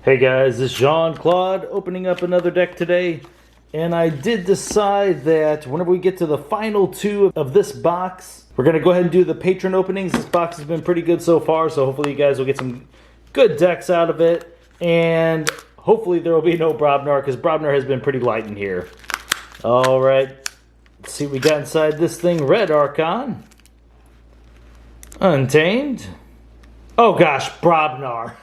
Hey guys, this is Claude opening up another deck today, and I did decide that whenever we get to the final two of this box, we're going to go ahead and do the patron openings. This box has been pretty good so far, so hopefully you guys will get some good decks out of it, and hopefully there will be no Brobnar, because Brobnar has been pretty light in here. Alright, let's see what we got inside this thing. Red Archon, Untamed, oh gosh, Brobnar.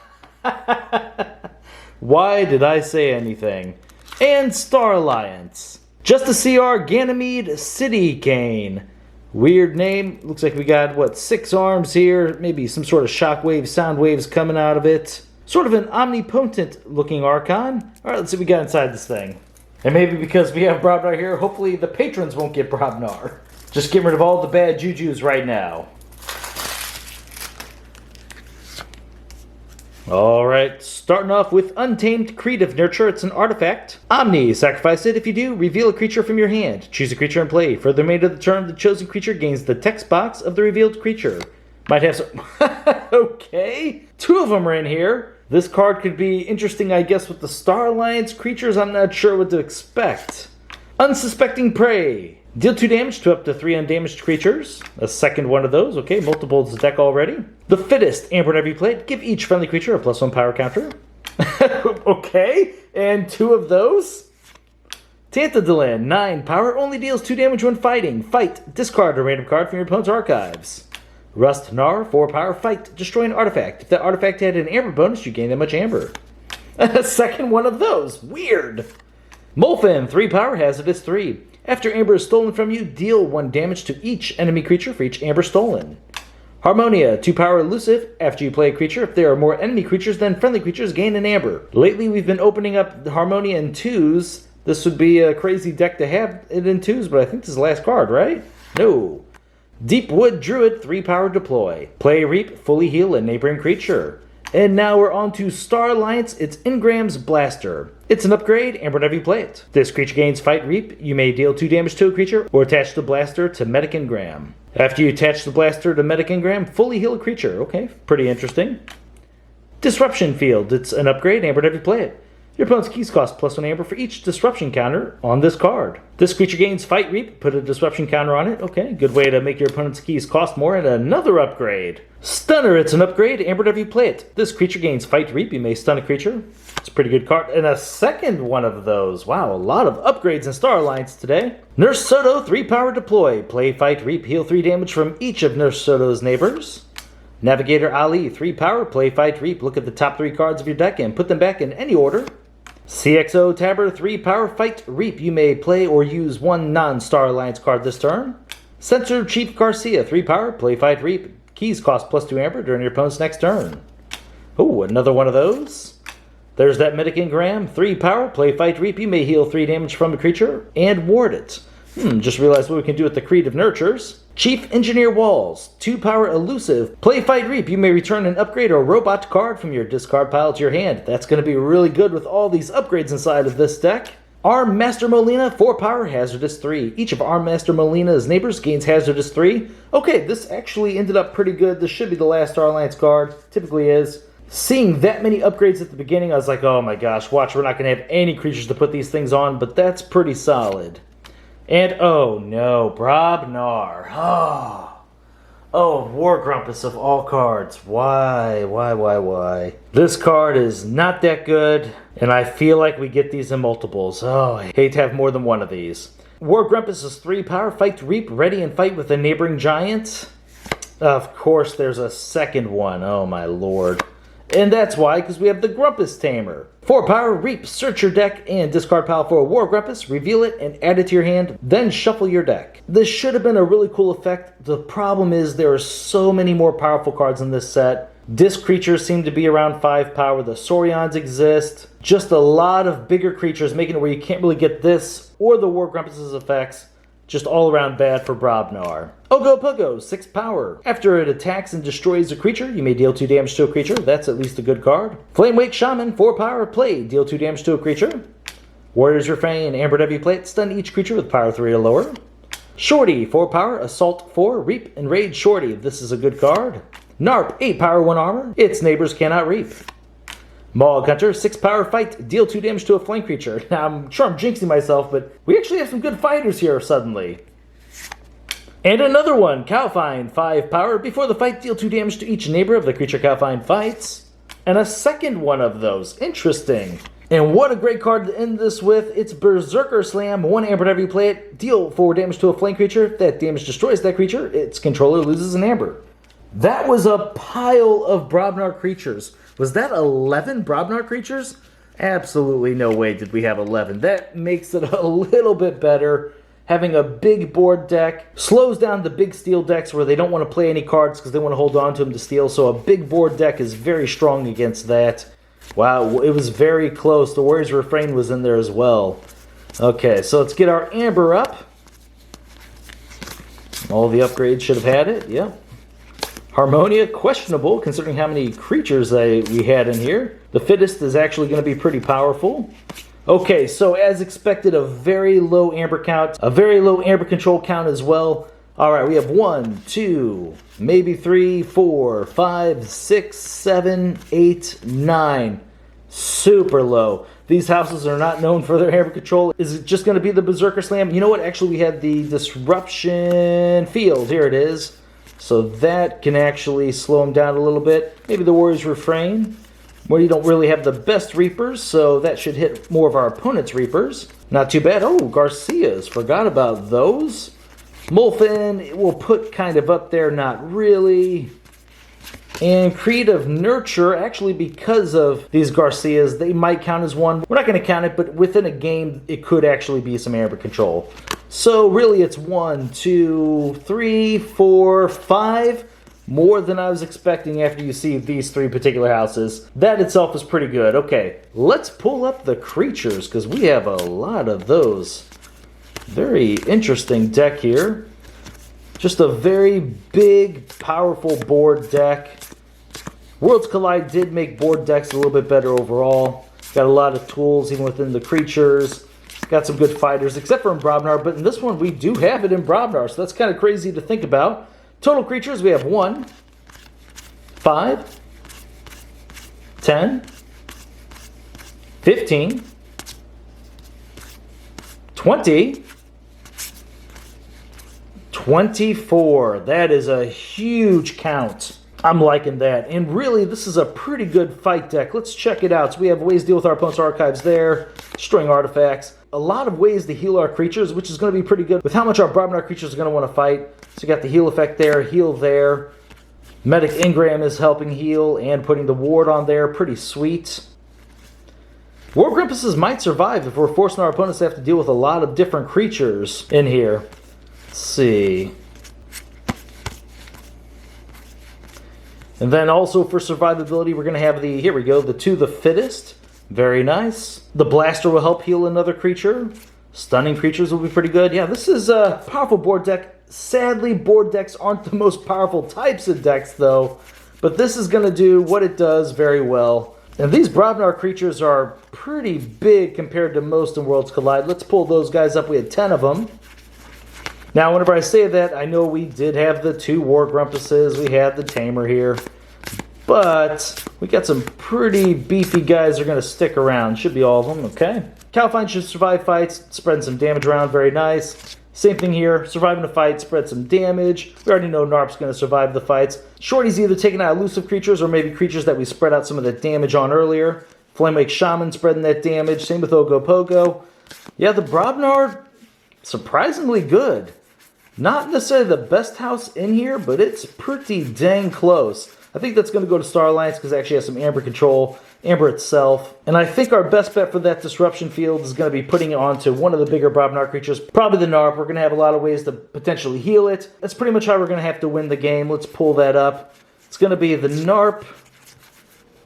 Why did I say anything? And Star Alliance. Just a CR, Ganymede City Cane. Weird name. Looks like we got, what, 6 arms here. Maybe some sort of shockwave, sound waves coming out of it. Sort of an omnipotent looking Archon. Alright, let's see what we got inside this thing. And maybe because we have Brobnar here, hopefully the patrons won't get Brobnar. Just get rid of all the bad jujus right now. Alright, starting off with Untamed Creative Nurture. It's an artifact. Omni, sacrifice it. If you do, reveal a creature from your hand. Choose a creature and play. For the remainder of the turn, the chosen creature gains the text box of the revealed creature. Might have some... Okay, 2 of them are in here. This card could be interesting, I guess, with the Star Alliance creatures. I'm not sure what to expect. Unsuspecting Prey. Deal 2 damage to up to 3 undamaged creatures. A second one of those. Okay, multiples the deck already. The Fittest. Amber whenever you play it. Give each friendly creature a +1 power counter. Okay, and 2 of those. Tantadilin. 9 power. Only deals 2 damage when fighting. Fight. Discard a random card from your opponent's archives. Rust Nar. 4 power. Fight. Destroy an artifact. If that artifact had an amber bonus, you gain that much amber. A second one of those. Weird. Molfin. 3 power. Hazardous 3. After amber is stolen from you, deal 1 damage to each enemy creature for each amber stolen. Harmonia, 2 power elusive. After you play a creature, if there are more enemy creatures than friendly creatures, gain an amber. Lately, we've been opening up the Harmonia in 2s. This would be a crazy deck to have it in 2s, but I think this is the last card, right? No. Deepwood Druid, 3 power deploy. Play Reap, fully heal a neighboring creature. And now we're on to Star Alliance. It's Ingram's Blaster. It's an upgrade, and whenever you play it. This creature gains Fight Reap. You may deal 2 damage to a creature, or attach the Blaster to Medic Ingram. After you attach the Blaster to Medic Ingram, fully heal a creature. Okay, pretty interesting. Disruption Field. It's an upgrade, and whenever you play it. Your opponent's keys cost +1 amber for each disruption counter on this card. This creature gains Fight Reap. Put a disruption counter on it. Okay, good way to make your opponent's keys cost more. And another upgrade. Stunner. It's an upgrade, and whenever you play it. This creature gains Fight Reap. You may stun a creature. It's a pretty good card. And a second one of those. Wow, a lot of upgrades in Star Alliance today. Nurse Soto, 3 power deploy. Play Fight Reap. Heal 3 damage from each of Nurse Soto's neighbors. Navigator Ali, 3 power. Play Fight Reap. Look at the top 3 cards of your deck and put them back in any order. CXO Tabber, 3 power. Fight Reap. You may play or use 1 non-Star Alliance card this turn. Censor Chief Garcia, 3 power. Play Fight Reap. Keys cost +2 amber during your opponent's next turn. Oh, another one of those. There's that Medic Ingram, 3 power. Play Fight Reap. You may heal 3 damage from a creature and ward it. Just realized what we can do with the Creative Nurtures. Chief Engineer Walls, 2 power elusive. Play Fight Reap. You may return an upgrade or robot card from your discard pile to your hand. That's going to be really good with all these upgrades inside of this deck. Arm Master Molina, 4 power, hazardous 3. Each of Arm Master Molina's neighbors gains hazardous 3. Okay, this actually ended up pretty good. This should be the last Star Alliance card. Typically is. Seeing that many upgrades at the beginning, I was like, oh my gosh, watch, we're not going to have any creatures to put these things on, but that's pretty solid. And oh no, Brobnar. Oh, War Grumpus of all cards. Why? This card is not that good, and I feel like we get these in multiples. Oh, I hate to have more than one of these. War Grumpus is 3 power. Fight Reap. Ready and fight with a neighboring giant. Of course, there's a second one. Oh my lord. And that's why, because we have the Grumpus Tamer. 4 power, Reap, search your deck and discard pile for a War Grumpus, reveal it and add it to your hand, then shuffle your deck. This should have been a really cool effect. The problem is there are so many more powerful cards in this set. Disc creatures seem to be around 5 power, the Saurians exist. Just a lot of bigger creatures making it where you can't really get this or the War Grumpus' effects. Just all around bad for Brobnar. Ogopogo, 6 power. After it attacks and destroys a creature, you may deal 2 damage to a creature. That's at least a good card. Flamewake Shaman, 4 power. Play, deal 2 damage to a creature. Warrior's Refrain, Amber whenever you play it. Stun each creature with power 3 or lower. Shorty, 4 power. Assault 4. Reap, Enrage Shorty. This is a good card. Narp, 8 power, 1 armor. Its neighbors cannot reap. Mog Hunter, 6 power fight, deal 2 damage to a flank creature. Now, I'm sure I'm jinxing myself, but we actually have some good fighters here suddenly. And another one, Cowfind, 5 power, before the fight, deal 2 damage to each neighbor of the creature Cowfind fights. And a second one of those, interesting. And what a great card to end this with. It's Berserker Slam. 1 amber whenever you play it. Deal 4 damage to a flank creature. If that damage destroys that creature, its controller loses an amber. That was a pile of Brobnar creatures. Was that 11 Brobnar creatures? Absolutely no way did we have 11. That makes it a little bit better. Having a big board deck slows down the big steel decks where they don't want to play any cards because they want to hold on to them to steal. So a big board deck is very strong against that. Wow, it was very close. The Warrior's Refrain was in there as well. Okay, so let's get our amber up. All the upgrades should have had it, yep. Harmonia, questionable considering how many creatures we had in here. The Fittest is actually going to be pretty powerful. Okay, so as expected, a very low amber count. A very low amber control count as well. Alright, we have 1, 2, maybe 3, 4, 5, 6, 7, 8, 9. Super low. These houses are not known for their amber control. Is it just going to be the Berserker Slam? You know what? Actually, we had the Disruption Field. Here it is. So that can actually slow them down a little bit. Maybe the Warrior's Refrain, where you don't really have the best Reapers, so that should hit more of our opponent's Reapers. Not too bad. Oh, Garcias. Forgot about those. Molfin, we'll put kind of up there, not really. And Creative Nurture, actually because of these Garcias, they might count as one. We're not going to count it, but within a game, it could actually be some amber control. So really it's 1, 2, 3, 4, 5. More than I was expecting after you see these 3 particular houses. That itself is pretty good. Okay, let's pull up the creatures because we have a lot of those. Very interesting deck here. Just a very big, powerful board deck. Worlds Collide did make board decks a little bit better overall. Got a lot of tools even within the creatures. Got some good fighters, except for in Brobnar. But in this one, we do have it in Brobnar, so that's kind of crazy to think about. Total creatures, we have 1, 5, 10, 15, 20, 24. That is a huge count. I'm liking that. And really, this is a pretty good fight deck. Let's check it out. So we have ways to deal with our opponent's archives there, destroying artifacts. A lot of ways to heal our creatures, which is going to be pretty good with how much our Brobnar creatures are going to want to fight. So you got the heal effect there, heal there. Medic Ingram is helping heal and putting the ward on there. Pretty sweet. War Grimpuses might survive if we're forcing our opponents to have to deal with a lot of different creatures in here. Let's see. And then also for survivability, we're going to have the, here we go, the 2 the Fittest. Very nice. The Blaster will help heal another creature. Stunning creatures will be pretty good. Yeah, this is a powerful board deck. Sadly, board decks aren't the most powerful types of decks, though. But this is going to do what it does very well. And these Brobnar creatures are pretty big compared to most in Worlds Collide. Let's pull those guys up. We had 10 of them. Now, whenever I say that, I know we did have the 2 War Grumpuses. We had the Tamer here. But we got some pretty beefy guys that are going to stick around. Should be all of them, okay? Cowfind should survive fights, spreading some damage around. Very nice. Same thing here. Surviving a fight, spread some damage. We already know Narp's going to survive the fights. Shorty's either taking out elusive creatures or maybe creatures that we spread out some of that damage on earlier. Flamewake Shaman spreading that damage. Same with Ogopogo. Yeah, the Brobnar, surprisingly good. Not necessarily the best house in here, but it's pretty dang close. I think that's going to go to Star Alliance because it actually has some Amber control, Amber itself. And I think our best bet for that Disruption Field is going to be putting it onto one of the bigger Brobnar creatures, probably the Narp. We're going to have a lot of ways to potentially heal it. That's pretty much how we're going to have to win the game. Let's pull that up. It's going to be the Narp.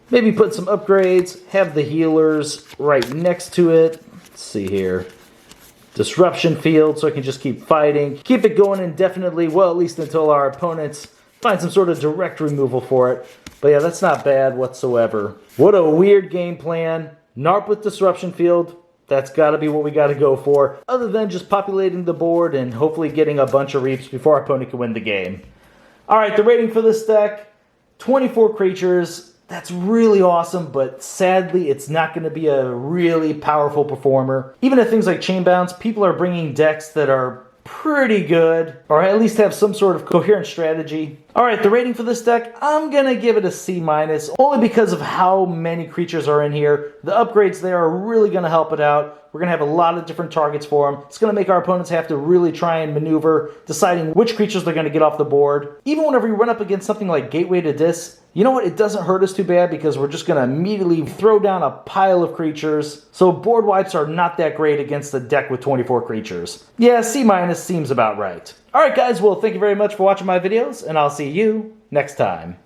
Maybe put some upgrades, have the healers right next to it. Let's see here. Disruption Field, so I can just keep fighting. Keep it going indefinitely, well, at least until our opponents find some sort of direct removal for it. But yeah, that's not bad whatsoever. What a weird game plan. Narp with Disruption Field, that's got to be what we got to go for. Other than just populating the board and hopefully getting a bunch of Reaps before our opponent can win the game. Alright, the rating for this deck, 24 creatures. that's really awesome, but sadly, it's not going to be a really powerful performer. Even at things like Chainbounce, people are bringing decks that are pretty good, or at least have some sort of coherent strategy. Alright, the rating for this deck, I'm gonna give it a C-, only because of how many creatures are in here. The upgrades there are really gonna help it out. We're gonna have a lot of different targets for them. It's gonna make our opponents have to really try and maneuver, deciding which creatures they're gonna get off the board. Even whenever you run up against something like Gateway to Dis, you know what, it doesn't hurt us too bad because we're just gonna immediately throw down a pile of creatures. So board wipes are not that great against a deck with 24 creatures. Yeah, C- seems about right. Alright guys, well thank you very much for watching my videos, and I'll see you next time.